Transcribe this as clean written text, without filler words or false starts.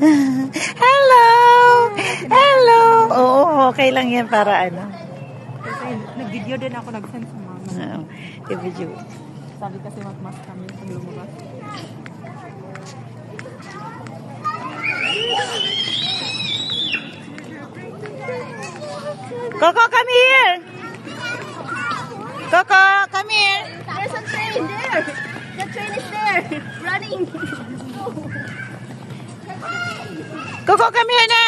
Hello! Hello! Oo, okay lang yan para ano. Kasi nag-video din ako, nag-send sa mama. Oo, i-video. Sabi kasi mas kami pag lumabas. Coco, come here! Coco, come here! There's a train there. The train is there, running. Coco, come here na!